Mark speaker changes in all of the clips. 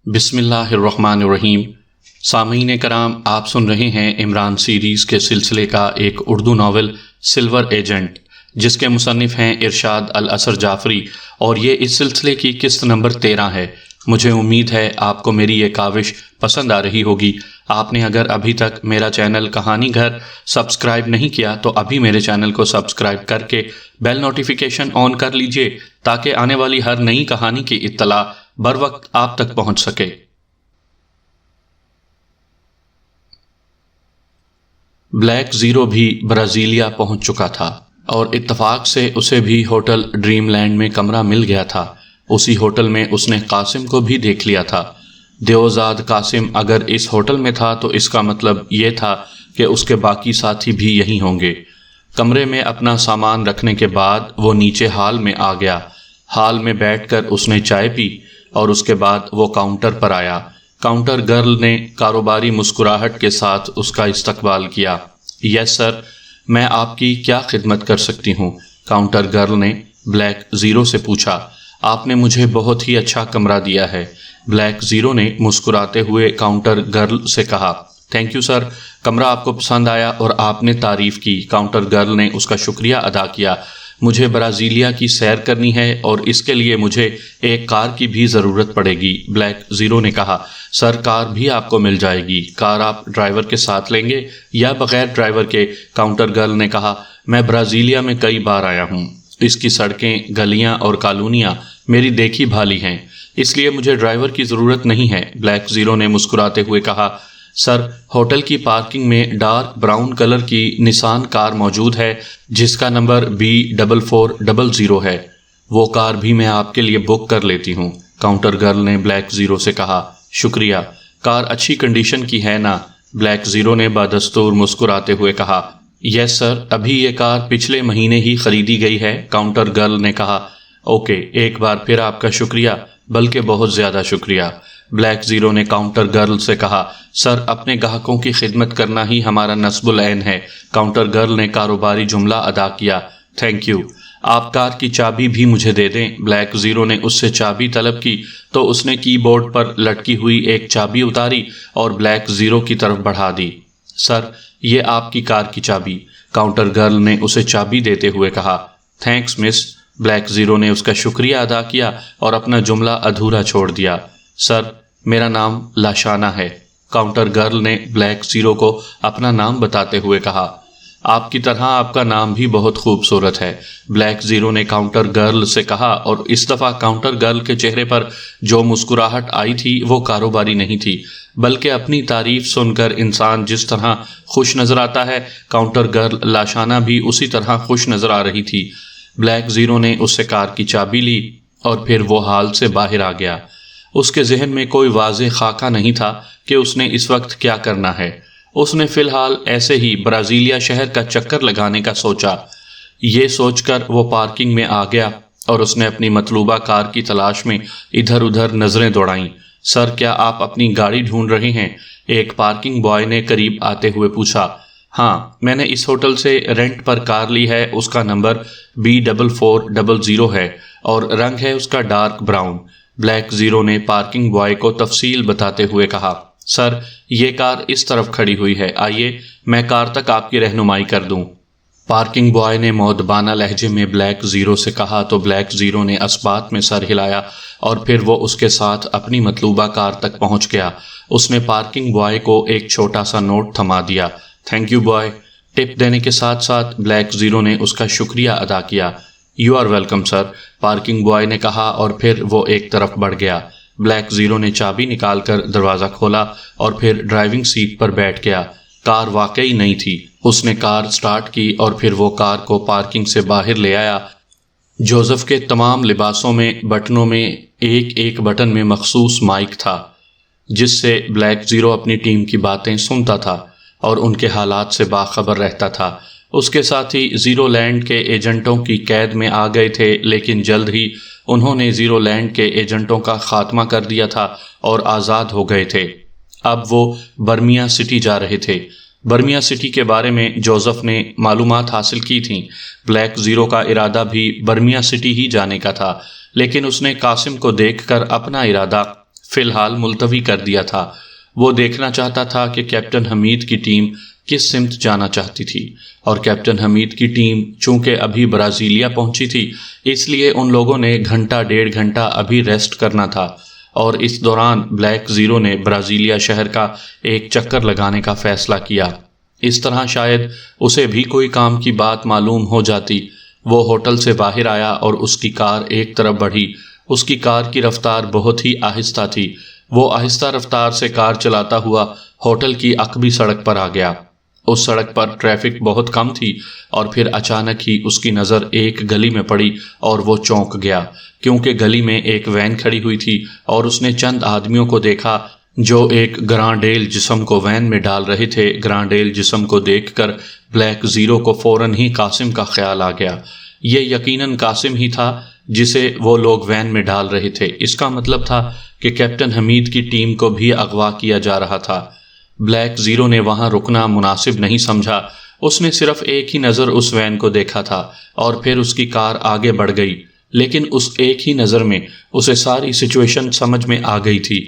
Speaker 1: بسم اللہ الرحمن الرحیم۔ سامعین کرام، آپ سن رہے ہیں عمران سیریز کے سلسلے کا ایک اردو ناول سلور ایجنٹ، جس کے مصنف ہیں ارشاد الاثر جعفری، اور یہ اس سلسلے کی قسط نمبر 13 ہے۔ مجھے امید ہے آپ کو میری یہ کاوش پسند آ رہی ہوگی۔ آپ نے اگر ابھی تک میرا چینل کہانی گھر سبسکرائب نہیں کیا تو ابھی میرے چینل کو سبسکرائب کر کے بیل نوٹیفیکیشن آن کر لیجئے، تاکہ آنے والی ہر نئی کہانی کی اطلاع بر وقت آپ تک پہنچ سکے۔ بلیک زیرو بھی برازیلیا پہنچ چکا تھا اور اتفاق سے اسے بھی ہوٹل ڈریم لینڈ میں کمرہ مل گیا تھا۔ اسی ہوٹل میں اس نے قاسم کو بھی دیکھ لیا تھا۔ دیوزاد قاسم اگر اس ہوٹل میں تھا تو اس کا مطلب یہ تھا کہ اس کے باقی ساتھی بھی یہیں ہوں گے۔ کمرے میں اپنا سامان رکھنے کے بعد وہ نیچے ہال میں آ گیا۔ ہال میں بیٹھ کر اس نے چائے پی اور اس کے بعد وہ کاؤنٹر پر آیا۔ کاؤنٹر گرل نے کاروباری مسکراہٹ کے ساتھ اس کا استقبال کیا۔ یس سر، میں آپ کی کیا خدمت کر سکتی ہوں؟ کاؤنٹر گرل نے بلیک زیرو سے پوچھا۔ آپ نے مجھے بہت ہی اچھا کمرہ دیا ہے، بلیک زیرو نے مسکراتے ہوئے کاؤنٹر گرل سے کہا۔ تھینک یو سر، کمرہ آپ کو پسند آیا اور آپ نے تعریف کی۔ کاؤنٹر گرل نے اس کا شکریہ ادا کیا۔ مجھے برازیلیا کی سیر کرنی ہے اور اس کے لیے مجھے ایک کار کی بھی ضرورت پڑے گی، بلیک زیرو نے کہا۔ سر، کار بھی آپ کو مل جائے گی۔ کار آپ ڈرائیور کے ساتھ لیں گے یا بغیر ڈرائیور کے؟ کاؤنٹر گرل نے کہا۔ میں برازیلیا میں کئی بار آیا ہوں، اس کی سڑکیں، گلیاں اور کالونیاں میری دیکھی بھالی ہیں، اس لیے مجھے ڈرائیور کی ضرورت نہیں ہے، بلیک زیرو نے مسکراتے ہوئے کہا۔ سر، ہوٹل کی پارکنگ میں ڈارک براؤن کلر کی نسان کار موجود ہے جس کا نمبر B4400 ہے، وہ کار بھی میں آپ کے لیے بک کر لیتی ہوں، کاؤنٹر گرل نے بلیک زیرو سے کہا۔ شکریہ، کار اچھی کنڈیشن کی ہے نا؟ بلیک زیرو نے بدستور مسکراتے ہوئے کہا۔ یس سر، ابھی یہ کار پچھلے مہینے ہی خریدی گئی ہے، کاؤنٹر گرل نے کہا۔ اوکے، ایک بار پھر آپ کا شکریہ، بلکہ بہت زیادہ شکریہ، بلیک زیرو نے کاؤنٹر گرل سے کہا۔ سر، اپنے گاہکوں کی خدمت کرنا ہی ہمارا نصب العین ہے، کاؤنٹر گرل نے کاروباری جملہ ادا کیا۔ تھینک یو، آپ کار کی چابی بھی مجھے دے دیں، بلیک زیرو نے اس سے چابی طلب کی تو اس نے کی بورڈ پر لٹکی ہوئی ایک چابی اتاری اور بلیک زیرو کی طرف بڑھا دی۔ سر، یہ آپ کی کار کی چابی، کاؤنٹر گرل نے اسے چابی دیتے ہوئے کہا۔ تھینکس مس، بلیک زیرو نے اس کا شکریہ ادا کیا اور اپنا جملہ ادھورا چھوڑ دیا۔ سر، میرا نام لاشانہ ہے، کاؤنٹر گرل نے بلیک زیرو کو اپنا نام بتاتے ہوئے کہا۔ آپ کی طرح آپ کا نام بھی بہت خوبصورت ہے، بلیک زیرو نے کاؤنٹر گرل سے کہا، اور اس دفعہ کاؤنٹر گرل کے چہرے پر جو مسکراہٹ آئی تھی وہ کاروباری نہیں تھی، بلکہ اپنی تعریف سن کر انسان جس طرح خوش نظر آتا ہے، کاؤنٹر گرل لاشانہ بھی اسی طرح خوش نظر آ رہی تھی۔ بلیک زیرو نے اس سے کار کی چابی لی اور پھر وہ ہال سے باہر آ گیا۔ اس کے ذہن میں کوئی واضح خاکہ نہیں تھا کہ اس نے اس وقت کیا کرنا ہے۔ اس نے فی الحال ایسے ہی برازیلیا شہر کا چکر لگانے کا سوچا۔ یہ سوچ کر وہ پارکنگ میں آ گیا اور اس نے اپنی مطلوبہ کار کی تلاش میں ادھر ادھر نظریں دوڑائیں۔ سر، کیا آپ اپنی گاڑی ڈھونڈ رہے ہیں؟ ایک پارکنگ بوائے نے قریب آتے ہوئے پوچھا۔ ہاں، میں نے اس ہوٹل سے رینٹ پر کار لی ہے، اس کا نمبر B4400 ہے اور رنگ ہے اس کا ڈارک براؤن، بلیک زیرو نے پارکنگ بوائے کو تفصیل بتاتے ہوئے کہا۔ سر، یہ کار اس طرف کھڑی ہوئی ہے، آئیے میں کار تک آپ کی رہنمائی کر دوں، پارکنگ بوائے نے مؤدبانہ لہجے میں بلیک زیرو سے کہا تو بلیک زیرو نے اثبات میں سر ہلایا اور پھر وہ اس کے ساتھ اپنی مطلوبہ کار تک پہنچ گیا۔ اس نے پارکنگ بوائے کو ایک چھوٹا سا نوٹ تھما دیا۔ تھینک یو بوائے، ٹپ دینے کے ساتھ ساتھ بلیک زیرو نے اس کا شکریہ ادا کیا۔ You are welcome sir, parking boy نے کہا اور پھر وہ ایک طرف بڑھ گیا۔ بلیک زیرو نے چابی نکال کر دروازہ کھولا اور پھر ڈرائیونگ سیٹ پر بیٹھ گیا۔ کار واقعی نئی تھی۔ اس نے کار سٹارٹ کی اور پھر وہ کار کو پارکنگ سے باہر لے آیا۔ جوزف کے تمام لباسوں میں بٹنوں میں ایک ایک بٹن میں مخصوص مائک تھا، جس سے بلیک زیرو اپنی ٹیم کی باتیں سنتا تھا اور ان کے حالات سے باخبر رہتا تھا۔ اس کے ساتھی زیرو لینڈ کے ایجنٹوں کی قید میں آ گئے تھے، لیکن جلد ہی انہوں نے زیرو لینڈ کے ایجنٹوں کا خاتمہ کر دیا تھا اور آزاد ہو گئے تھے۔ اب وہ برمیا سٹی جا رہے تھے۔ برمیا سٹی کے بارے میں جوزف نے معلومات حاصل کی تھیں۔ بلیک زیرو کا ارادہ بھی برمیا سٹی ہی جانے کا تھا، لیکن اس نے قاسم کو دیکھ کر اپنا ارادہ فی الحال ملتوی کر دیا تھا۔ وہ دیکھنا چاہتا تھا کہ کیپٹن حمید کی ٹیم کس سمت جانا چاہتی تھی، اور کیپٹن حمید کی ٹیم چونکہ ابھی برازیلیا پہنچی تھی، اس لیے ان لوگوں نے گھنٹہ ڈیڑھ گھنٹہ ابھی ریسٹ کرنا تھا، اور اس دوران بلیک زیرو نے برازیلیا شہر کا ایک چکر لگانے کا فیصلہ کیا۔ اس طرح شاید اسے بھی کوئی کام کی بات معلوم ہو جاتی۔ وہ ہوٹل سے باہر آیا اور اس کی کار ایک طرف بڑھی۔ اس کی کار کی رفتار بہت ہی آہستہ تھی۔ وہ آہستہ رفتار سے کار چلاتا ہوا ہوٹل کی عقبی سڑک پر آ گیا۔ اس سڑک پر ٹریفک بہت کم تھی، اور پھر اچانک ہی اس کی نظر ایک گلی میں پڑی اور وہ چونک گیا، کیونکہ گلی میں ایک وین کھڑی ہوئی تھی اور اس نے چند آدمیوں کو دیکھا جو ایک گرانڈیل جسم کو وین میں ڈال رہے تھے۔ گرانڈیل جسم کو دیکھ کر بلیک زیرو کو فوراً ہی قاسم کا خیال آ گیا۔ یہ یقیناً قاسم ہی تھا جسے وہ لوگ وین میں ڈال رہے تھے۔ اس کا مطلب تھا کہ کیپٹن حمید کی ٹیم کو بھی اغوا کیا جا رہا تھا۔ بلیک زیرو نے وہاں رکنا مناسب نہیں سمجھا۔ اس نے صرف ایک ہی نظر اس وین کو دیکھا تھا، اور پھر اس کی کار آگے بڑھ گئی، لیکن اس ایک ہی نظر میں اسے ساری سچویشن سمجھ میں آ گئی تھی۔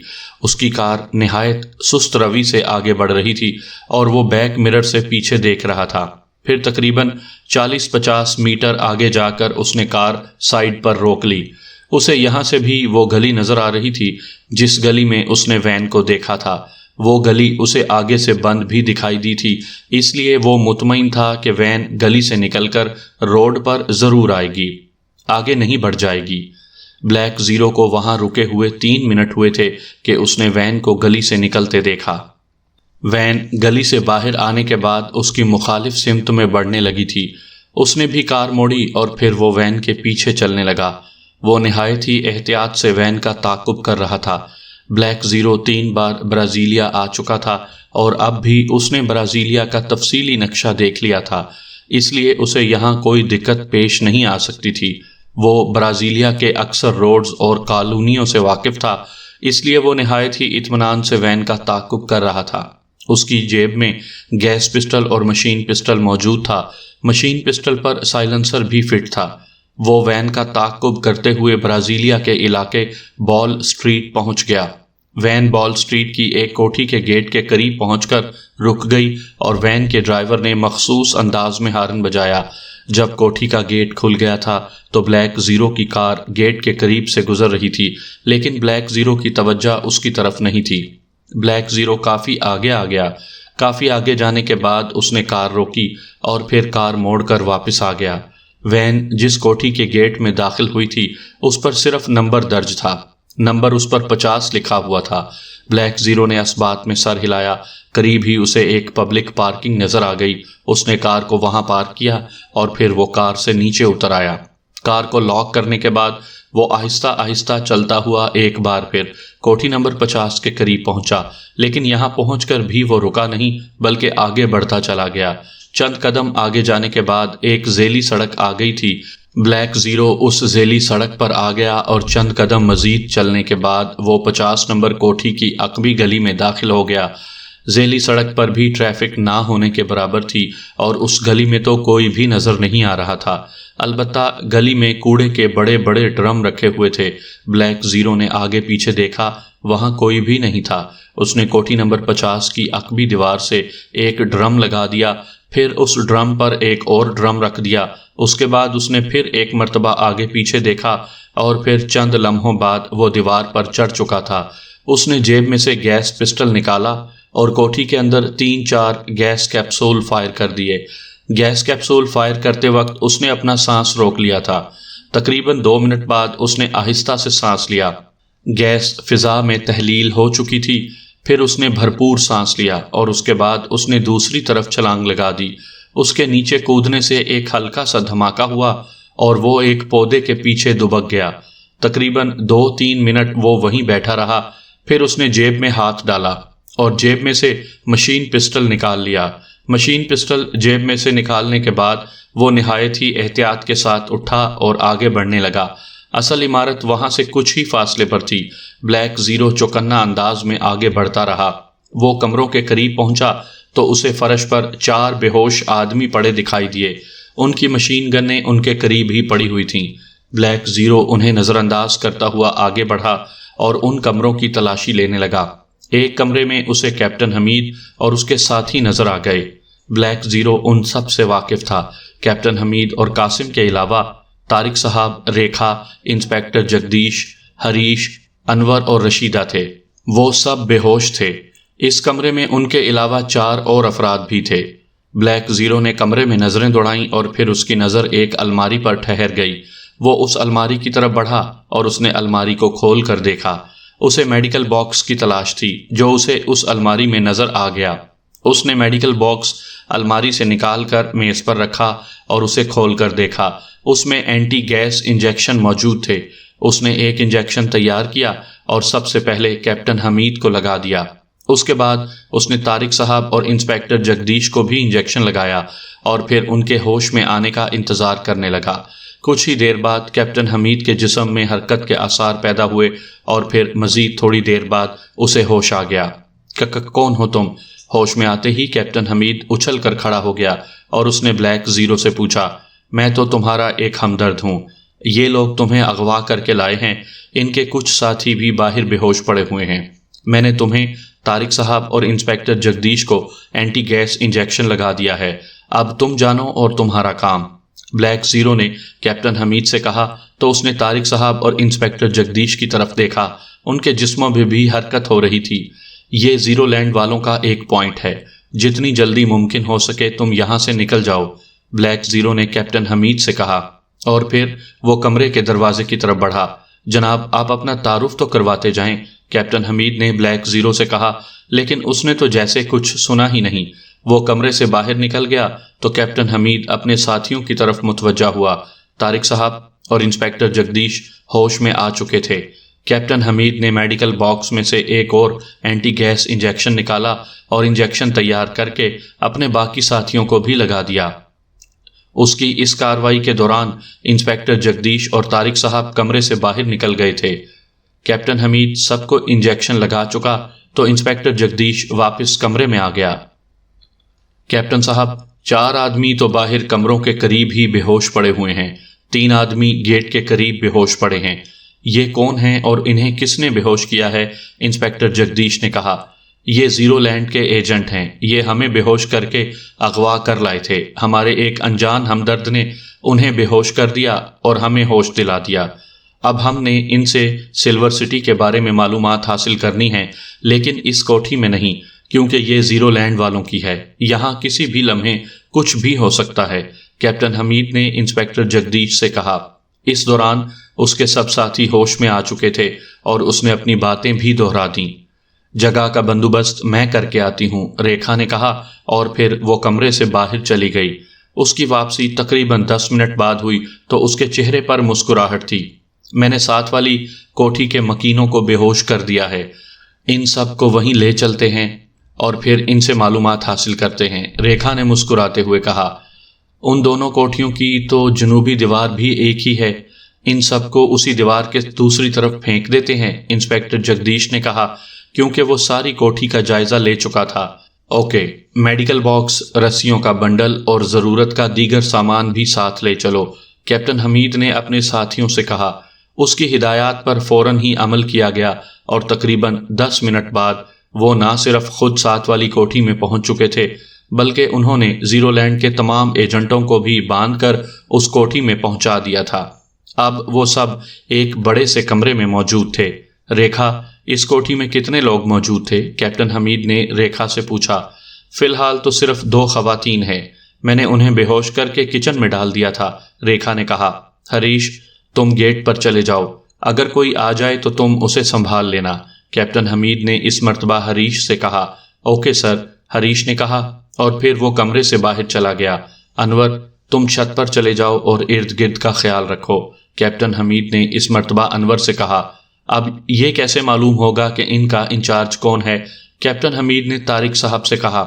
Speaker 1: اس کی کار نہایت سست روی سے آگے بڑھ رہی تھی، اور وہ بیک مرر سے پیچھے دیکھ رہا تھا۔ پھر تقریباً 40-50 میٹر آگے جا کر اس نے کار سائیڈ پر روک لی۔ اسے یہاں سے بھی وہ گلی نظر آ رہی تھی جس گلی میں اس نے وین کو دیکھا تھا۔ وہ گلی اسے آگے سے بند بھی دکھائی دی تھی، اس لیے وہ مطمئن تھا کہ وین گلی سے نکل کر روڈ پر ضرور آئے گی، آگے نہیں بڑھ جائے گی۔ بلیک زیرو کو وہاں رکے ہوئے 3 منٹ ہوئے تھے کہ اس نے وین کو گلی سے نکلتے دیکھا۔ وین گلی سے باہر آنے کے بعد اس کی مخالف سمت میں بڑھنے لگی تھی۔ اس نے بھی کار موڑی اور پھر وہ وین کے پیچھے چلنے لگا۔ وہ نہایت ہی احتیاط سے وین کا تعاقب کر رہا تھا۔ بلیک زیرو 3 بار برازیلیا آ چکا تھا، اور اب بھی اس نے برازیلیا کا تفصیلی نقشہ دیکھ لیا تھا، اس لیے اسے یہاں کوئی دقت پیش نہیں آ سکتی تھی۔ وہ برازیلیا کے اکثر روڈز اور کالونیوں سے واقف تھا، اس لیے وہ نہایت ہی اطمینان سے وین کا تعاقب کر رہا تھا۔ اس کی جیب میں گیس پسٹل اور مشین پسٹل موجود تھا۔ مشین پسٹل پر سائلنسر بھی فٹ تھا۔ وہ وین کا تعاقب کرتے ہوئے برازیلیا کے علاقے بال اسٹریٹ پہنچ گیا۔ وین بال اسٹریٹ کی ایک کوٹھی کے گیٹ کے قریب پہنچ کر رک گئی، اور وین کے ڈرائیور نے مخصوص انداز میں ہارن بجایا۔ جب کوٹھی کا گیٹ کھل گیا تھا تو بلیک زیرو کی کار گیٹ کے قریب سے گزر رہی تھی، لیکن بلیک زیرو کی توجہ اس کی طرف نہیں تھی۔ بلیک زیرو کافی آگے آ گیا۔ کافی آگے جانے کے بعد اس نے کار روکی اور پھر کار موڑ کر واپس آ گیا۔ وین جس کوٹھی کے گیٹ میں داخل ہوئی تھی اس پر صرف نمبر درج تھا۔ نمبر اس پر 50 لکھا ہوا تھا۔ بلیک زیرو نے اس بات میں سر ہلایا۔ قریب ہی اسے ایک پبلک پارکنگ نظر آ گئی۔ اس نے کار کو وہاں پارک کیا اور پھر وہ کار سے نیچے اتر آیا۔ کار کو لاک کرنے کے بعد وہ آہستہ آہستہ چلتا ہوا ایک بار پھر کوٹھی نمبر 50 کے قریب پہنچا، لیکن یہاں پہنچ کر بھی وہ رکا نہیں بلکہ آگے بڑھتا چلا گیا۔ چند قدم آگے جانے کے بعد ایک ذیلی سڑک آ گئی تھی۔ بلیک زیرو اس ذیلی سڑک پر آ گیا اور چند قدم مزید چلنے کے بعد وہ 50 نمبر کوٹھی کی عقبی گلی میں داخل ہو گیا۔ ذیلی سڑک پر بھی ٹریفک نہ ہونے کے برابر تھی، اور اس گلی میں تو کوئی بھی نظر نہیں آ رہا تھا۔ البتہ گلی میں کوڑے کے بڑے بڑے ڈرم رکھے ہوئے تھے۔ بلیک زیرو نے آگے پیچھے دیکھا، وہاں کوئی بھی نہیں تھا۔ اس نے کوٹھی نمبر 50 کی عقبی دیوار سے ایک ڈرم لگا دیا، پھر اس ڈرم پر ایک اور ڈرم رکھ دیا۔ اس کے بعد اس نے پھر ایک مرتبہ آگے پیچھے دیکھا، اور پھر چند لمحوں بعد وہ دیوار پر چڑھ چکا تھا۔ اس نے جیب میں سے گیس پسٹل نکالا اور کوٹھی کے اندر 3-4 گیس کیپسول فائر کر دیے۔ گیس کیپسول فائر کرتے وقت اس نے اپنا سانس روک لیا تھا۔ تقریباً 2 منٹ بعد اس نے آہستہ سے سانس لیا۔ گیس فضا میں تحلیل ہو چکی تھی۔ پھر اس نے بھرپور سانس لیا اور اس کے بعد اس نے دوسری طرف چھلانگ لگا دی۔ اس کے نیچے کودنے سے ایک ہلکا سا دھماکہ ہوا اور وہ ایک پودے کے پیچھے دبک گیا۔ تقریباً 2-3 منٹ وہ وہیں بیٹھا رہا۔ پھر اس نے جیب میں ہاتھ ڈالا اور جیب میں سے مشین پسٹل نکال لیا۔ مشین پسٹل جیب میں سے نکالنے کے بعد وہ نہایت ہی احتیاط کے ساتھ اٹھا اور آگے بڑھنے لگا۔ اصل عمارت وہاں سے کچھ ہی فاصلے پر تھی۔ بلیک زیرو چوکنا انداز میں آگے بڑھتا رہا۔ وہ کمروں کے قریب پہنچا تو اسے فرش پر 4 بے ہوش آدمی پڑے دکھائی دیے۔ ان کی مشین گنیں ان کے قریب ہی پڑی ہوئی تھیں۔ بلیک زیرو انہیں نظر انداز کرتا ہوا آگے بڑھا اور ان کمروں کی تلاشی لینے لگا۔ ایک کمرے میں اسے کیپٹن حمید اور اس کے ساتھی نظر آ گئے۔ بلیک زیرو ان سب سے واقف تھا۔ کیپٹن حمید اور قاسم کے علاوہ طارق صاحب، ریکھا، انسپیکٹر جگدیش، ہریش، انور اور رشیدہ تھے۔ وہ سب بے ہوش تھے۔ اس کمرے میں ان کے علاوہ 4 اور افراد بھی تھے۔ بلیک زیرو نے کمرے میں نظریں دوڑائیں اور پھر اس کی نظر ایک الماری پر ٹھہر گئی۔ وہ اس الماری کی طرف بڑھا اور اس نے الماری کو کھول کر دیکھا۔ اسے میڈیکل باکس کی تلاش تھی جو اسے اس الماری میں نظر آ گیا۔ اس نے میڈیکل باکس الماری سے نکال کر میز پر رکھا اور اسے کھول کر دیکھا۔ اس میں اینٹی گیس انجیکشن موجود تھے۔ اس نے ایک انجیکشن تیار کیا اور سب سے پہلے کیپٹن حمید کو لگا دیا۔ اس کے بعد اس نے طارق صاحب اور انسپیکٹر جگدیش کو بھی انجیکشن لگایا اور پھر ان کے ہوش میں آنے کا انتظار کرنے لگا۔ کچھ ہی دیر بعد کیپٹن حمید کے جسم میں حرکت کے آثار پیدا ہوئے اور پھر مزید تھوڑی دیر بعد اسے ہوش آ گیا۔ کون ہو تم؟ ہوش میں آتے ہی کیپٹن حمید اچھل کر کھڑا ہو گیا اور اس نے بلیک زیرو سے پوچھا، میں تو تمہارا ایک ہمدرد ہوں۔ یہ لوگ تمہیں اغوا کر کے لائے ہیں۔ ان کے کچھ ساتھی بھی باہر بے ہوش پڑے ہوئے ہیں۔ میں نے تمہیں، طارق صاحب اور انسپیکٹر جگدیش کو اینٹی گیس انجیکشن لگا دیا ہے۔ اب تم جانو اور تمہارا کام۔ بلیک زیرو نے کیپٹن حمید سے کہا تو اس نے طارق صاحب اور انسپیکٹر جگدیش کی طرف دیکھا۔ ان کے جسموں میں بھی حرکت ہو رہی تھی۔ یہ زیرو لینڈ والوں کا ایک پوائنٹ ہے۔ جتنی جلدی ممکن ہو سکے تم یہاں سے نکل جاؤ، بلیک زیرو نے کیپٹن حمید سے کہا، اور پھر وہ کمرے کے دروازے کی طرف بڑھا۔ جناب، آپ اپنا تعارف تو کرواتے جائیں، کیپٹن حمید نے بلیک زیرو سے کہا، لیکن اس نے تو جیسے کچھ سنا ہی نہیں۔ وہ کمرے سے باہر نکل گیا تو کیپٹن حمید اپنے ساتھیوں کی طرف متوجہ ہوا۔ طارق صاحب اور انسپیکٹر جگدیش ہوش میں آ چکے تھے۔ کیپٹن حمید نے میڈیکل باکس میں سے ایک اور اینٹی گیس انجیکشن نکالا اور انجیکشن تیار کر کے اپنے باقی ساتھیوں کو بھی لگا دیا۔ اس کی اس کارروائی کے دوران انسپیکٹر جگدیش اور طارق صاحب کمرے سے باہر نکل گئے تھے۔ کیپٹن حمید سب کو انجیکشن لگا چکا تو انسپیکٹر جگدیش واپس کمرے میں آ گیا۔ کیپٹن صاحب، 4 آدمی تو باہر کمروں کے قریب ہی بے ہوش پڑے ہوئے ہیں۔ 3 آدمی گیٹ کے قریب بے ہوش پڑے ہیں۔ یہ کون ہیں اور انہیں کس نے بے ہوش کیا ہے؟ انسپیکٹر جگدیش نے کہا، یہ زیرو لینڈ کے ایجنٹ ہیں۔ یہ ہمیں بے ہوش کر کے اغوا کر لائے تھے۔ ہمارے ایک انجان ہمدرد نے انہیں بے ہوش کر دیا اور ہمیں ہوش دلا دیا۔ اب ہم نے ان سے سلور سٹی کے بارے میں معلومات حاصل کرنی ہیں، لیکن اس کوٹھی میں نہیں، کیونکہ یہ زیرو لینڈ والوں کی ہے۔ یہاں کسی بھی لمحے کچھ بھی ہو سکتا ہے، کیپٹن حمید نے انسپیکٹر جگدیش سے کہا۔ اس دوران اس کے سب ساتھی ہوش میں آ چکے تھے اور اس نے اپنی باتیں بھی دہرا دیں۔ جگہ کا بندوبست میں کر کے آتی ہوں، ریکھا نے کہا، اور پھر وہ کمرے سے باہر چلی گئی۔ اس کی واپسی تقریباً 10 منٹ بعد ہوئی تو اس کے چہرے پر مسکراہٹ تھی۔ میں نے ساتھ والی کوٹھی کے مکینوں کو بے ہوش کر دیا ہے۔ ان سب کو وہیں لے چلتے ہیں اور پھر ان سے معلومات حاصل کرتے ہیں، ریکھا نے مسکراتے ہوئے کہا۔ ان دونوں کوٹھیوں کی تو جنوبی دیوار بھی ایک ہی ہے، ان سب کو اسی دیوار کے دوسری طرف پھینک دیتے ہیں، انسپیکٹر جگدیش نے کہا، کیونکہ وہ ساری کوٹھی کا جائزہ لے چکا تھا۔ اوکے، میڈیکل باکس، رسیوں کا بنڈل اور ضرورت کا دیگر سامان بھی ساتھ لے چلو، کیپٹن حمید نے اپنے ساتھیوں سے کہا۔ اس کی ہدایات پر فوراً ہی عمل کیا گیا اور تقریباً 10 منٹ بعد وہ نہ صرف خود ساتھ والی کوٹھی میں پہنچ چکے تھے، بلکہ انہوں نے زیرو لینڈ کے تمام ایجنٹوں کو بھی باندھ کر اس کوٹھی میں پہنچا دیا تھا۔ اب وہ سب ایک بڑے سے کمرے میں موجود تھے۔ ریکھا، اس کوٹھی میں کتنے لوگ موجود تھے؟ کیپٹن حمید نے ریکھا سے پوچھا۔ فی الحال تو صرف 2 خواتین ہیں، میں نے انہیں بے ہوش کر کے کچن میں ڈال دیا تھا، ریکھا نے کہا۔ ہریش، تم گیٹ پر چلے جاؤ، اگر کوئی آ جائے تو تم اسے سنبھال لینا، کیپٹن حمید نے اس مرتبہ ہریش سے کہا۔ اوکے سر، ہریش نے کہا اور پھر وہ کمرے سے باہر چلا گیا۔ انور، تم چھت پر چلے جاؤ اور ارد گرد کا خیال رکھو، کیپٹن حمید نے اس مرتبہ انور سے کہا۔ اب یہ کیسے معلوم ہوگا کہ ان کا انچارج کون ہے؟ کیپٹن حمید نے طارق صاحب سے کہا۔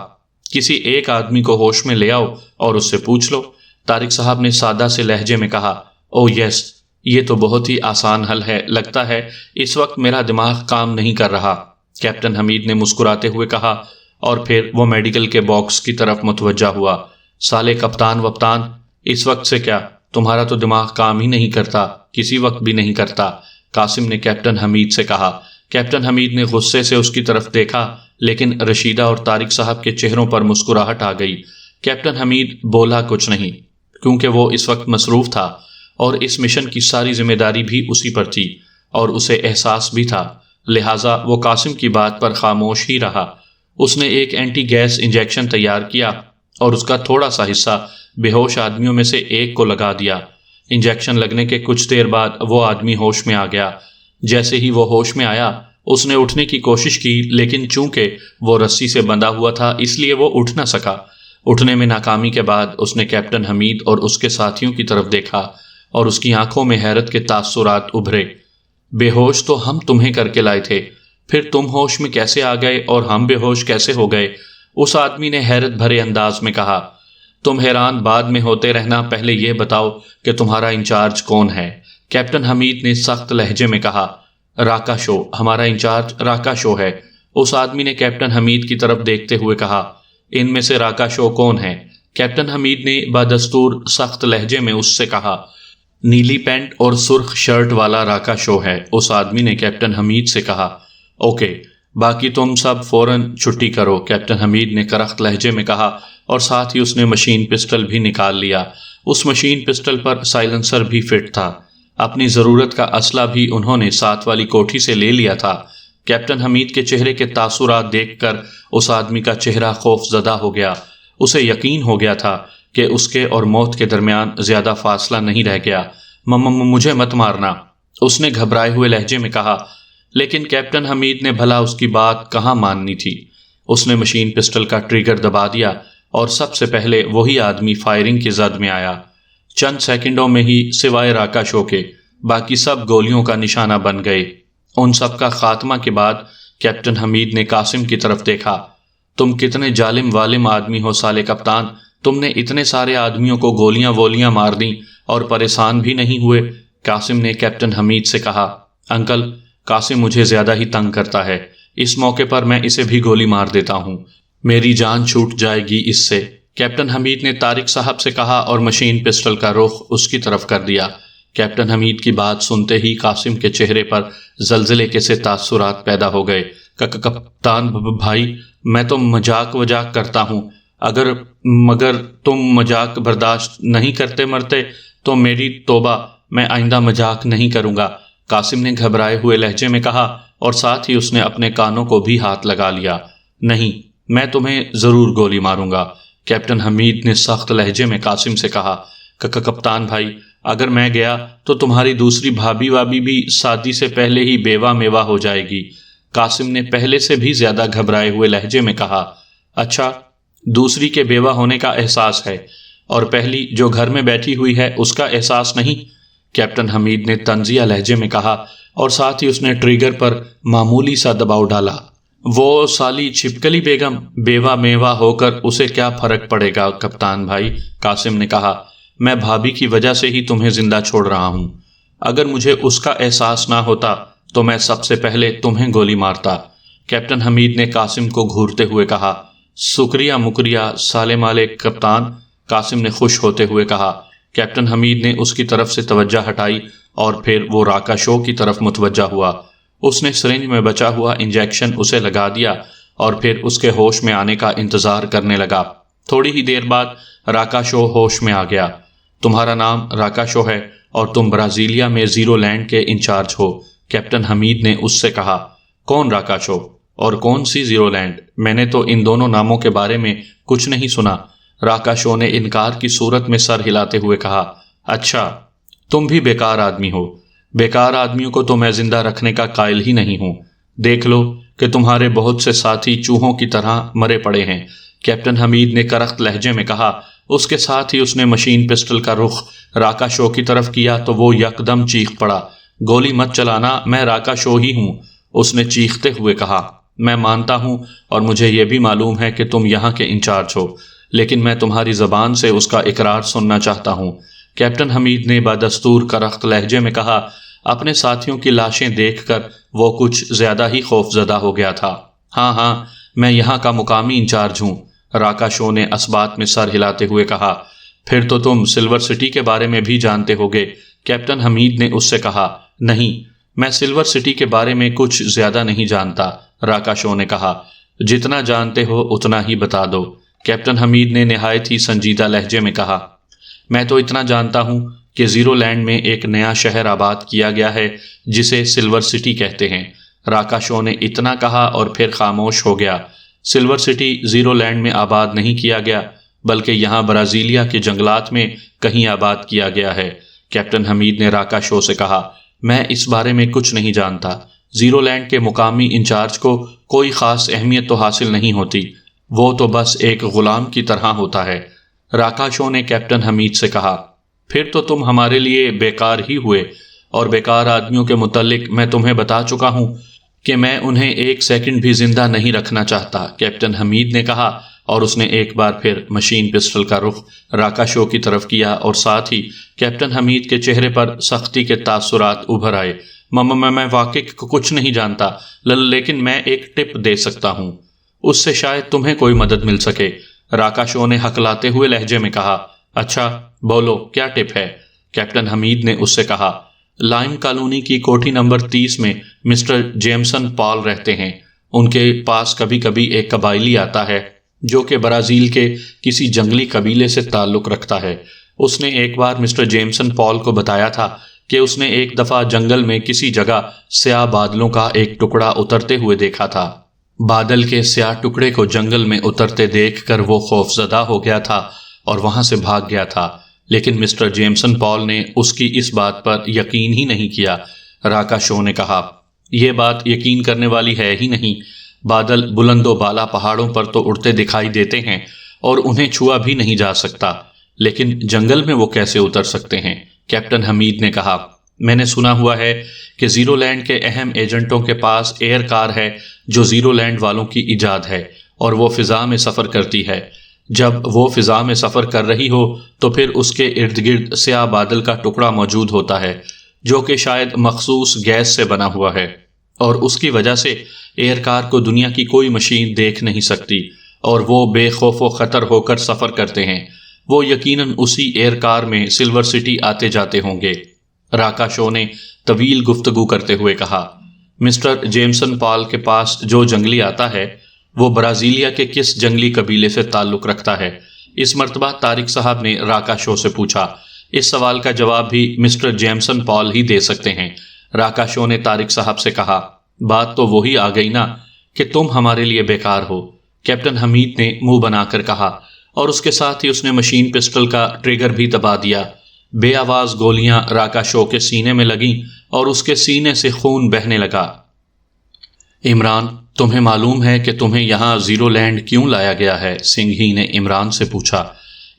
Speaker 1: کسی ایک آدمی کو ہوش میں لے آؤ اور اس سے پوچھ لو، طارق صاحب نے سادہ سے لہجے میں کہا۔ او یس، یہ تو بہت ہی آسان حل ہے، لگتا ہے اس وقت میرا دماغ کام نہیں کر رہا، کیپٹن حمید نے مسکراتے ہوئے کہا، اور پھر وہ میڈیکل کے باکس کی طرف متوجہ ہوا۔ سالے کپتان وپتان، اس وقت سے کیا؟ تمہارا تو دماغ کام ہی نہیں کرتا، کسی وقت بھی نہیں کرتا، قاسم نے کیپٹن حمید سے کہا۔ کیپٹن حمید نے غصے سے اس کی طرف دیکھا، لیکن رشیدہ اور طارق صاحب کے چہروں پر مسکراہٹ آ گئی۔ کیپٹن حمید بولا کچھ نہیں، کیونکہ وہ اس وقت مصروف تھا اور اس مشن کی ساری ذمہ داری بھی اسی پر تھی اور اسے احساس بھی تھا، لہٰذا وہ قاسم کی بات پر خاموش ہی رہا۔ اس نے ایک اینٹی گیس انجیکشن تیار کیا اور اس کا تھوڑا سا حصہ بے ہوش آدمیوں میں سے ایک کو لگا دیا۔ انجیکشن لگنے کے کچھ دیر بعد وہ آدمی ہوش میں آ گیا۔ جیسے ہی وہ ہوش میں آیا، اس نے اٹھنے کی کوشش کی، لیکن چونکہ وہ رسی سے بندھا ہوا تھا اس لیے وہ اٹھ نہ سکا۔ اٹھنے میں ناکامی کے بعد اس نے کیپٹن حمید اور اس کے ساتھیوں کی طرف دیکھا اور اس کی آنکھوں میں حیرت کے تاثرات ابھرے۔ بے ہوش تو ہم تمہیں کر کے لائے تھے، پھر تم ہوش میں کیسے آ گئے اور ہم بے ہوش کیسے ہو گئے؟ اس آدمی نے حیرت بھرے انداز میں کہا۔ تم حیران بعد میں ہوتے رہنا، پہلے یہ بتاؤ کہ تمہارا انچارج کون ہے؟ کیپٹن حمید نے سخت لہجے میں کہا۔ راکا شو، ہمارا انچارج راکا شو ہے۔ اس آدمی نے کیپٹن حمید کی طرف دیکھتے ہوئے کہا۔ ان میں سے راکا شو کون ہے؟ کیپٹن حمید نے بدستور سخت لہجے میں اس سے کہا۔ نیلی پینٹ اور سرخ شرٹ والا راکا شو ہے، اس آدمی نے کیپٹن حمید سے کہا۔ اوکے، باقی تم سب فوراً چھٹی کرو، کیپٹن حمید نے کرخت لہجے میں کہا، اور ساتھ ہی اس نے مشین پسٹل بھی نکال لیا۔ اس مشین پسٹل پر سائلنسر بھی فٹ تھا۔ اپنی ضرورت کا اسلحہ بھی انہوں نے ساتھ والی کوٹھی سے لے لیا تھا۔ کیپٹن حمید کے چہرے کے تاثرات دیکھ کر اس آدمی کا چہرہ خوف زدہ ہو گیا۔ اسے یقین ہو گیا تھا کہ اس کے اور موت کے درمیان زیادہ فاصلہ نہیں رہ گیا۔ مجھے مت مارنا، اس نے گھبرائے ہوئے لہجے میں کہا، لیکن کیپٹن حمید نے بھلا اس کی بات کہاں ماننی تھی۔ اس نے مشین پسٹل کا ٹریگر دبا دیا اور سب سے پہلے وہی آدمی فائرنگ کی زد میں آیا۔ چند سیکنڈوں میں ہی سوائے راکا شو کے باقی سب گولیوں کا نشانہ بن گئے۔ ان سب کا خاتمہ کے بعد کیپٹن حمید نے قاسم کی طرف دیکھا۔ تم کتنے ظالم والم آدمی ہو سالے کپتان، تم نے اتنے سارے آدمیوں کو گولیاں مار دیں اور پریشان بھی نہیں ہوئے؟ قاسم نے کیپٹن حمید سے کہا۔ انکل، قاسم مجھے زیادہ ہی تنگ کرتا ہے، اس موقع پر میں اسے بھی گولی مار دیتا ہوں، میری جان چھوٹ جائے گی اس سے، کیپٹن حمید نے طارق صاحب سے کہا اور مشین پسٹل کا رخ اس کی طرف کر دیا۔ کیپٹن حمید کی بات سنتے ہی قاسم کے چہرے پر زلزلے کے سے تاثرات پیدا ہو گئے۔ کپتان بھائی، میں تو مذاق کرتا ہوں، مگر تم مذاق برداشت نہیں کرتے مرتے تو میری توبہ، میں آئندہ مذاق نہیں کروں گا، قاسم نے گھبرائے ہوئے لہجے میں کہا، اور ساتھ ہی اس نے اپنے کانوں کو بھی ہاتھ لگا لیا۔ نہیں، میں تمہیں ضرور گولی ماروں گا، کیپٹن حمید نے سخت لہجے میں قاسم سے کہا۔ کپتان بھائی، اگر میں گیا تو تمہاری دوسری بھابھی بھی شادی سے پہلے ہی بیوہ میوہ ہو جائے گی، قاسم نے پہلے سے بھی زیادہ گھبرائے ہوئے لہجے میں کہا۔ اچھا، دوسری کے بیوہ ہونے کا احساس ہے اور پہلی جو گھر میں بیٹھی ہوئی ہے اس کا احساس نہیں، کیپٹن حمید نے طنزیہ لہجے میں کہا، اور ساتھ ہی اس نے ٹریگر پر معمولی سا دباؤ ڈالا۔ وہ سالی چھپکلی بیگم بیوہ میوہ ہو کر اسے کیا فرق پڑے گا کپتان بھائی، قاسم نے کہا۔ میں بھابھی کی وجہ سے ہی تمہیں زندہ چھوڑ رہا ہوں، اگر مجھے اس کا احساس نہ ہوتا تو میں سب سے پہلے تمہیں گولی مارتا، کیپٹن حمید نے قاسم کو گھورتے ہوئے کہا۔ شکریہ مکریہ سالے مالے کپتان، قاسم نے خوش ہوتے ہوئے کہا۔ کیپٹن حمید نے اس کی طرف سے توجہ ہٹائی اور پھر وہ راکا شو کی طرف متوجہ ہوا۔ اس نے سرنج میں بچا ہوا انجیکشن اسے لگا دیا اور پھر اس کے ہوش میں آنے کا انتظار کرنے لگا۔ تھوڑی ہی دیر بعد راکا شو ہوش میں آ گیا۔ تمہارا نام راکا شو ہے اور تم برازیلیا میں زیرو لینڈ کے انچارج ہو، کیپٹن حمید نے اس سے کہا۔ کون راکا شو اور کون سی زیرو لینڈ؟ میں نے تو ان دونوں ناموں کے بارے میں کچھ نہیں سنا، راکا شو نے انکار کی صورت میں سر ہلاتے ہوئے کہا۔ اچھا، تم بھی بیکار آدمی ہو، بیکار آدمیوں کو تو میں زندہ رکھنے کا قائل ہی نہیں ہوں، دیکھ لو کہ تمہارے بہت سے ساتھی چوہوں کی طرح مرے پڑے ہیں، کیپٹن حمید نے کرخت لہجے میں کہا۔ اس کے ساتھ ہی اس نے مشین پسٹل کا رخ راکا شو کی طرف کیا تو وہ یکدم چیخ پڑا۔ گولی مت چلانا، میں راکا شو ہی ہوں، اس نے چیختے ہوئے کہا۔ میں مانتا ہوں اور مجھے یہ بھی معلوم ہے کہ تم یہاں کے انچارج ہو، لیکن میں تمہاری زبان سے اس کا اقرار سننا چاہتا ہوں، کیپٹن حمید نے بدستور کرخت لہجے میں کہا۔ اپنے ساتھیوں کی لاشیں دیکھ کر وہ کچھ زیادہ ہی خوف زدہ ہو گیا تھا۔ ہاں، میں یہاں کا مقامی انچارج ہوں، راکا شو نے اثبات میں سر ہلاتے ہوئے کہا۔ پھر تو تم سلور سٹی کے بارے میں بھی جانتے ہوگے، کیپٹن حمید نے اس سے کہا۔ نہیں، میں سلور سٹی کے بارے میں کچھ زیادہ نہیں جانتا، راکا شو نے کہا۔ جتنا جانتے ہو اتنا ہی بتا دو، کیپٹن حمید نے نہایت ہی سنجیدہ لہجے میں کہا۔ میں تو اتنا جانتا ہوں کہ زیرو لینڈ میں ایک نیا شہر آباد کیا گیا ہے جسے سلور سٹی کہتے ہیں۔ راکا شو نے اتنا کہا اور پھر خاموش ہو گیا۔ سلور سٹی زیرو لینڈ میں آباد نہیں کیا گیا، بلکہ یہاں برازیلیا کے جنگلات میں کہیں آباد کیا گیا ہے۔ کیپٹن حمید نے راکا شو سے کہا، میں اس بارے میں کچھ نہیں جانتا۔ زیرو لینڈ کے مقامی انچارج کو کوئی خاص اہمیت تو حاصل نہیں ہوتی، وہ تو بس ایک غلام کی طرح ہوتا ہے۔ راکا شو نے کیپٹن حمید سے کہا، پھر تو تم ہمارے لیے بیکار ہی ہوئے، اور بیکار آدمیوں کے متعلق میں تمہیں بتا چکا ہوں کہ میں انہیں ایک سیکنڈ بھی زندہ نہیں رکھنا چاہتا، کیپٹن حمید نے کہا، اور اس نے ایک بار پھر مشین پسٹل کا رخ راکا شو کی طرف کیا اور ساتھ ہی کیپٹن حمید کے چہرے پر سختی کے تاثرات ابھر آئے۔ میں واقعی کچھ نہیں جانتا، لیکن میں ایک ٹپ دے سکتا ہوں، اس سے شاید تمہیں کوئی مدد مل سکے، راکا شو نے ہکلاتے ہوئے لہجے میں کہا۔ اچھا بولو، کیا ٹپ ہے؟ کیپٹن حمید نے اس سے کہا۔ لائم کالونی کی کوٹھی نمبر 30 میں مسٹر جیمسن پال رہتے ہیں۔ ان کے پاس کبھی کبھی ایک قبائلی آتا ہے جو کہ برازیل کے کسی جنگلی قبیلے سے تعلق رکھتا ہے۔ اس نے ایک بار مسٹر جیمسن پال کو بتایا تھا کہ اس نے ایک دفعہ جنگل میں کسی جگہ سیاہ بادلوں کا ایک ٹکڑا اترتے ہوئے دیکھا تھا۔ بادل کے سیاہ ٹکڑے کو جنگل میں اترتے دیکھ کر وہ خوفزدہ ہو گیا تھا اور وہاں سے بھاگ گیا تھا، لیکن مسٹر جیمسن پال نے اس کی اس بات پر یقین ہی نہیں کیا، راکا شو نے کہا۔ یہ بات یقین کرنے والی ہے ہی نہیں، بادل بلند و بالا پہاڑوں پر تو اڑتے دکھائی دیتے ہیں اور انہیں چھوا بھی نہیں جا سکتا، لیکن جنگل میں وہ کیسے اتر سکتے ہیں؟ کیپٹن حمید نے کہا۔ میں نے سنا ہوا ہے کہ زیرو لینڈ کے اہم ایجنٹوں کے پاس ایئر کار ہے جو زیرو لینڈ والوں کی ایجاد ہے، اور وہ فضا میں سفر کرتی ہے۔ جب وہ فضا میں سفر کر رہی ہو تو پھر اس کے ارد گرد سیاہ بادل کا ٹکڑا موجود ہوتا ہے جو کہ شاید مخصوص گیس سے بنا ہوا ہے، اور اس کی وجہ سے ایئر کار کو دنیا کی کوئی مشین دیکھ نہیں سکتی، اور وہ بے خوف و خطر ہو کر سفر کرتے ہیں۔ وہ یقیناً اسی ایئر کار میں سلور سٹی آتے جاتے ہوں گے، راکا شو نے طویل گفتگو کرتے ہوئے کہا۔ مسٹر جیمسن پال کے پاس جو جنگلی آتا ہے وہ برازیلیا کے کس جنگلی قبیلے سے تعلق رکھتا ہے؟ اس مرتبہ طارق صاحب نے راکا شو سے پوچھا۔ اس سوال کا جواب بھی مسٹر جیمسن پال ہی دے سکتے ہیں، راکا شو نے طارق صاحب سے کہا۔ بات تو وہی آ گئی نا کہ تم ہمارے لیے بیکار ہو، کیپٹن حمید نے منہ بنا کر کہا، اور اس کے ساتھ ہی اس نے مشین پسٹل کا ٹریگر بھی دبا دیا۔ بے آواز گولیاں راکا شو کے سینے میں لگیں اور اس کے سینے سے خون بہنے لگا۔ عمران، تمہیں معلوم ہے کہ تمہیں یہاں زیرو لینڈ کیوں لایا گیا ہے؟ سنگھی نے عمران سے پوچھا۔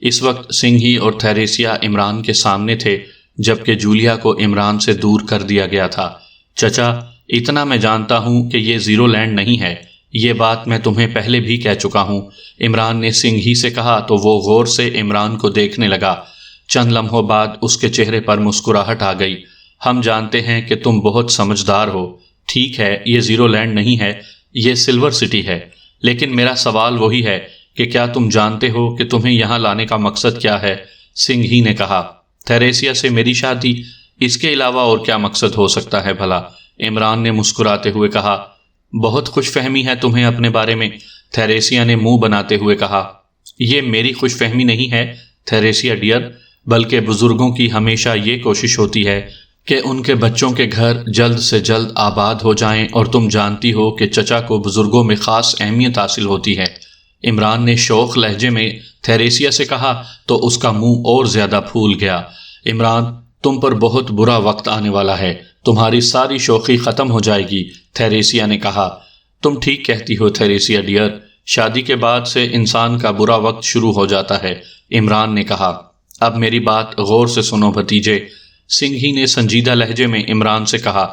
Speaker 1: اس وقت سنگھی اور تھیریسیا عمران کے سامنے تھے، جبکہ جولیا کو عمران سے دور کر دیا گیا تھا۔ چچا، اتنا میں جانتا ہوں کہ یہ زیرو لینڈ نہیں ہے، یہ بات میں تمہیں پہلے بھی کہہ چکا ہوں، عمران نے سنگھی سے کہا تو وہ غور سے عمران کو دیکھنے لگا۔ چند لمحوں بعد اس کے چہرے پر مسکراہٹ آ گئی۔ ہم جانتے ہیں کہ تم بہت سمجھدار ہو، ٹھیک ہے یہ زیرو لینڈ نہیں ہے، یہ سلور سٹی ہے، لیکن میرا سوال وہی ہے کہ کیا تم جانتے ہو کہ تمہیں یہاں لانے کا مقصد کیا ہے؟ سنگھی نے کہا۔ تھیریسیا سے میری شادی، اس کے علاوہ اور کیا مقصد ہو سکتا ہے بھلا؟ عمران نے مسکراتے ہوئے کہا۔ بہت خوش فہمی ہے تمہیں اپنے بارے میں، تھیریسیا نے منہ بناتے ہوئے کہا۔ یہ میری خوش فہمی نہیں ہے تھیریسیا ڈیئر، بلکہ بزرگوں کی ہمیشہ یہ کوشش ہوتی ہے کہ ان کے بچوں کے گھر جلد سے جلد آباد ہو جائیں، اور تم جانتی ہو کہ چچا کو بزرگوں میں خاص اہمیت حاصل ہوتی ہے۔ عمران نے شوق لہجے میں تھیریسیا سے کہا تو اس کا منہ اور زیادہ پھول گیا۔ عمران، تم پر بہت برا وقت آنے والا ہے، تمہاری ساری شوخی ختم ہو جائے گی، تھیریسیا نے کہا۔ تم ٹھیک کہتی ہو تھیریسیا ڈیئر، شادی کے بعد سے انسان کا برا وقت شروع ہو جاتا ہے، عمران نے کہا۔ اب میری بات غور سے سنو بھتیجے، سنگھی نے سنجیدہ لہجے میں عمران سے کہا۔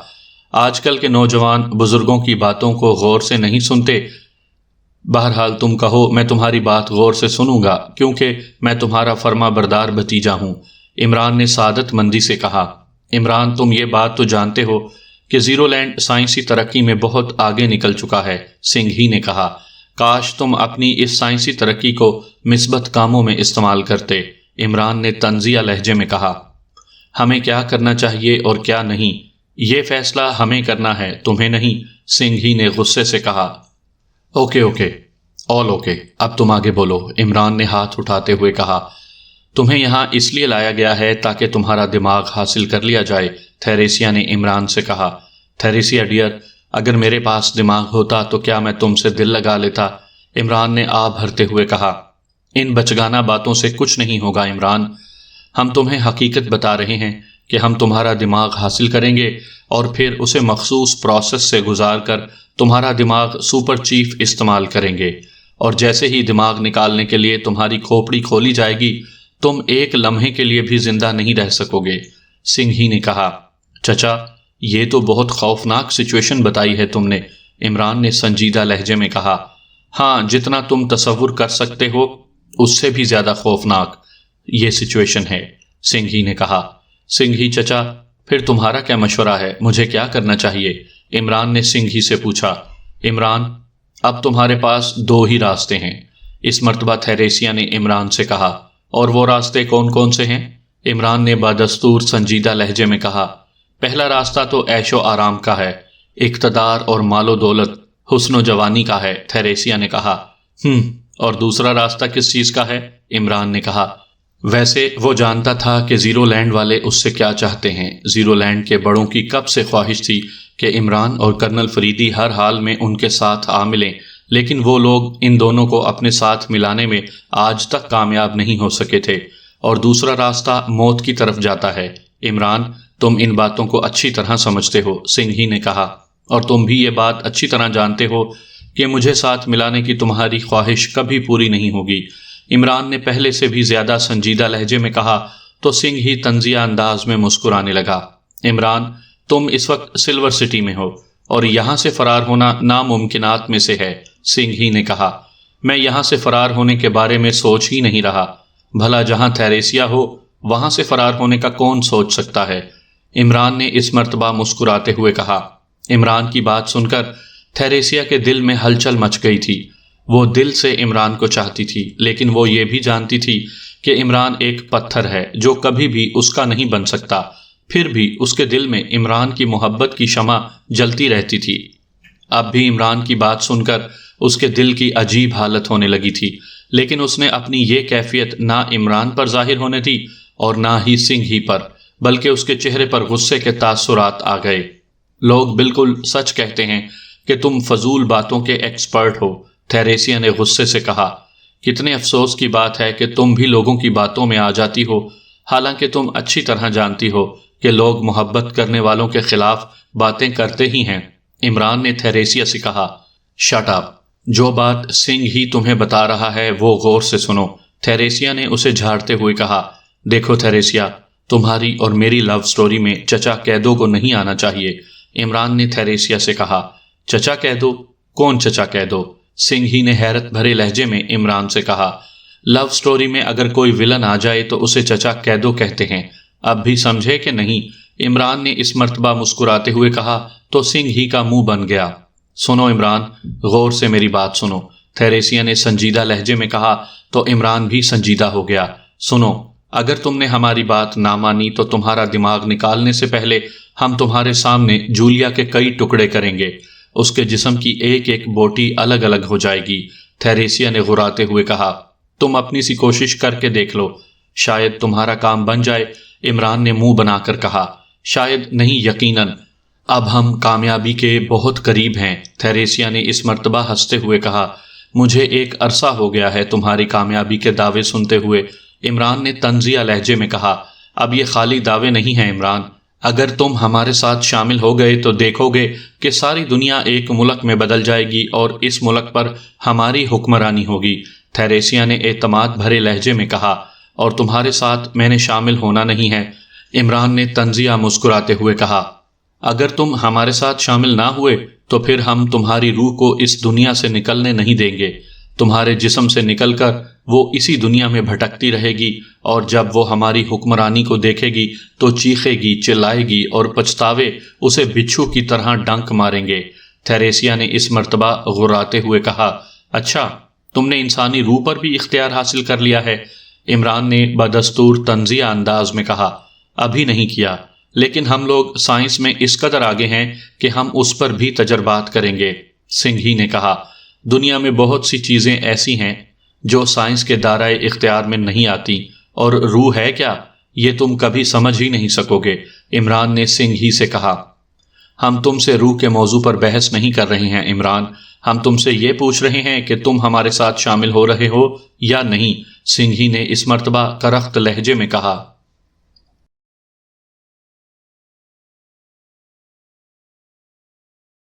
Speaker 1: آج کل کے نوجوان بزرگوں کی باتوں کو غور سے نہیں سنتے، بہرحال تم کہو میں تمہاری بات غور سے سنوں گا، کیونکہ میں تمہارا فرما بردار بھتیجا ہوں، عمران نے سعادت مندی سے کہا۔ عمران، تم یہ بات تو جانتے ہو کہ زیرو لینڈ سائنسی ترقی میں بہت آگے نکل چکا ہے، سنگھی نے کہا۔ کاش تم اپنی اس سائنسی ترقی کو مثبت کاموں میں استعمال کرتے، عمران نے طنزیہ لہجے میں کہا۔ ہمیں کیا کرنا چاہیے اور کیا نہیں، یہ فیصلہ ہمیں کرنا ہے، تمہیں نہیں، سنگھ ہی نے غصے سے کہا۔ اوکے اوکے، آل اوکے، اب تم آگے بولو، عمران نے ہاتھ اٹھاتے ہوئے کہا۔ تمہیں یہاں اس لیے لایا گیا ہے تاکہ تمہارا دماغ حاصل کر لیا جائے، تھیریسیا نے عمران سے کہا۔ تھیریسیا ڈیئر، اگر میرے پاس دماغ ہوتا تو کیا میں تم سے دل لگا لیتا؟ عمران نے آہ بھرتے ہوئے کہا۔ ان بچگانہ باتوں سے کچھ نہیں ہوگا عمران، ہم تمہیں حقیقت بتا رہے ہیں کہ ہم تمہارا دماغ حاصل کریں گے اور پھر اسے مخصوص پروسیس سے گزار کر تمہارا دماغ سپر چیف استعمال کریں گے، اور جیسے ہی دماغ نکالنے کے لیے تمہاری کھوپڑی کھولی جائے گی، تم ایک لمحے کے لیے بھی زندہ نہیں رہ سکو گے۔ سنگھ ہی نے کہا۔ چچا، یہ تو بہت خوفناک سچویشن بتائی ہے تم نے، عمران نے سنجیدہ لہجے میں کہا۔ ہاں، جتنا تم تصور کر سکتے ہو اس سے بھی زیادہ خوفناک یہ سچویشن ہے، سنگھ ہی نے کہا۔ سنگھ ہی چچا، پھر تمہارا کیا مشورہ ہے؟ مجھے کیا کرنا چاہیے؟ عمران نے سنگھ ہی سے پوچھا۔ عمران، اب تمہارے پاس دو ہی راستے ہیں، اس مرتبہ تھیریسیا نے عمران سے کہا۔ اور وہ راستے کون کون سے ہیں؟ عمران نے بدستور سنجیدہ لہجے میں کہا۔ پہلا راستہ تو عیش و آرام کا ہے، اقتدار اور مال و دولت، حسن و جوانی کا ہے، تھیریسیا نے کہا۔ اور دوسرا راستہ کس چیز کا ہے؟ عمران نے کہا۔ ویسے وہ جانتا تھا کہ زیرو لینڈ والے اس سے کیا چاہتے ہیں۔ زیرو لینڈ کے بڑوں کی کب سے خواہش تھی کہ عمران اور کرنل فریدی ہر حال میں ان کے ساتھ آ ملیں، لیکن وہ لوگ ان دونوں کو اپنے ساتھ ملانے میں آج تک کامیاب نہیں ہو سکے تھے۔ اور دوسرا راستہ موت کی طرف جاتا ہے۔ عمران، تم ان باتوں کو اچھی طرح سمجھتے ہو، سنگھ ہی نے کہا، اور تم بھی یہ بات اچھی طرح جانتے ہو کہ مجھے ساتھ ملانے کی تمہاری خواہش کبھی پوری نہیں ہوگی۔ عمران نے پہلے سے بھی زیادہ سنجیدہ لہجے میں کہا تو سنگھ ہی طنزیہ انداز میں مسکرانے لگا۔ عمران، تم اس وقت سلور سٹی میں ہو اور یہاں سے فرار ہونا ناممکنات میں سے ہے، سنگھ ہی نے کہا۔ میں یہاں سے فرار ہونے کے بارے میں سوچ ہی نہیں رہا، بھلا جہاں تھیریسیا ہو وہاں سے فرار ہونے کا کون سوچ سکتا ہے؟ عمران نے اس مرتبہ مسکراتے ہوئے کہا۔ عمران کی بات سن کر تھیریسیا کے دل میں ہلچل مچ گئی تھی۔ وہ دل سے عمران کو چاہتی تھی، لیکن وہ یہ بھی جانتی تھی کہ عمران ایک پتھر ہے جو کبھی بھی اس کا نہیں بن سکتا۔ پھر بھی اس کے دل میں عمران کی محبت کی شمع جلتی رہتی تھی۔ اب بھی عمران کی بات سن کر اس کے دل کی عجیب حالت ہونے لگی تھی، لیکن اس نے اپنی یہ کیفیت نہ عمران پر ظاہر ہونے دی اور نہ ہی سنگھ ہی پر، بلکہ اس کے چہرے پر غصے کے تاثرات آ گئے۔ لوگ بالکل سچ کہتے ہیں کہ تم فضول باتوں کے ایکسپرٹ ہو، تھیریسیا نے غصے سے کہا۔ کتنے افسوس کی بات ہے کہ تم بھی لوگوں کی باتوں میں آ جاتی ہو، حالانکہ تم اچھی طرح جانتی ہو کہ لوگ محبت کرنے والوں کے خلاف باتیں کرتے ہی ہیں۔ عمران نے تھیریسیا سے کہا۔ شٹ اپ، جو بات سنگھ ہی تمہیں بتا رہا ہے وہ غور سے سنو، تھیریسیا نے اسے جھاڑتے ہوئے کہا۔ دیکھو تھیریسیا، تمہاری اور میری لو سٹوری میں چچا کیدو کو نہیں آنا چاہیے، عمران نے تھیریسیا سے کہا۔ چچا کیدو؟ کون چچا کیدو؟ سنگھ ہی نے حیرت بھرے لہجے میں عمران سے کہا۔ لو سٹوری میں اگر کوئی ولن آ جائے تو اسے چچا کیدو کہتے ہیں، اب بھی سمجھے کہ نہیں؟ عمران نے اس مرتبہ مسکراتے ہوئے کہا تو سنگھ ہی کا منہ بن گیا۔ سنو عمران، غور سے میری بات سنو، تھیریسیا نے سنجیدہ لہجے میں کہا تو عمران بھی سنجیدہ ہو گیا۔ سنو، اگر تم نے ہماری بات نہ مانی تو تمہارا دماغ نکالنے سے پہلے ہم تمہارے سامنے جولیا کے کئی ٹکڑے کریں گے، اس کے جسم کی ایک ایک بوٹی الگ الگ ہو جائے گی، تھیریسیا نے غراتے ہوئے کہا۔ تم اپنی سی کوشش کر کے دیکھ لو، شاید تمہارا کام بن جائے، عمران نے منہ بنا کر کہا۔ شاید نہیں، یقیناً، اب ہم کامیابی کے بہت قریب ہیں، تھیریسیا نے اس مرتبہ ہنستے ہوئے کہا۔ مجھے ایک عرصہ ہو گیا ہے تمہاری کامیابی کے دعوے سنتے ہوئے، عمران نے طنزیہ لہجے میں کہا۔ اب یہ خالی دعوے نہیں ہیں عمران، اگر تم ہمارے ساتھ شامل ہو گئے تو دیکھو گے کہ ساری دنیا ایک ملک میں بدل جائے گی اور اس ملک پر ہماری حکمرانی ہوگی، تھیریسیا نے اعتماد بھرے لہجے میں کہا۔ اور تمہارے ساتھ میں نے شامل ہونا نہیں ہے، عمران نے طنزیہ مسکراتے ہوئے کہا۔ اگر تم ہمارے ساتھ شامل نہ ہوئے تو پھر ہم تمہاری روح کو اس دنیا سے نکلنے نہیں دیں گے، تمہارے جسم سے نکل کر وہ اسی دنیا میں بھٹکتی رہے گی، اور جب وہ ہماری حکمرانی کو دیکھے گی تو چیخے گی، چلائے گی اور پچھتاوے اسے بچھو کی طرح ڈنک ماریں گے، تھیریسیا نے اس مرتبہ غراتے ہوئے کہا۔ اچھا، تم نے انسانی روح پر بھی اختیار حاصل کر لیا ہے، عمران نے بدستور طنزیہ انداز میں کہا۔ ابھی نہیں کیا، لیکن ہم لوگ سائنس میں اس قدر آگے ہیں کہ ہم اس پر بھی تجربات کریں گے۔ سنگھی نے کہا، دنیا میں بہت سی چیزیں ایسی ہیں جو سائنس کے دائرۂ اختیار میں نہیں آتی، اور روح ہے کیا، یہ تم کبھی سمجھ ہی نہیں سکو گے۔ عمران نے سنگھی سے کہا، ہم تم سے روح کے موضوع پر بحث نہیں کر رہے ہیں عمران، ہم تم سے یہ پوچھ رہے ہیں کہ تم ہمارے ساتھ شامل ہو رہے ہو یا نہیں۔ سنگھی نے اس مرتبہ کرخت لہجے میں کہا۔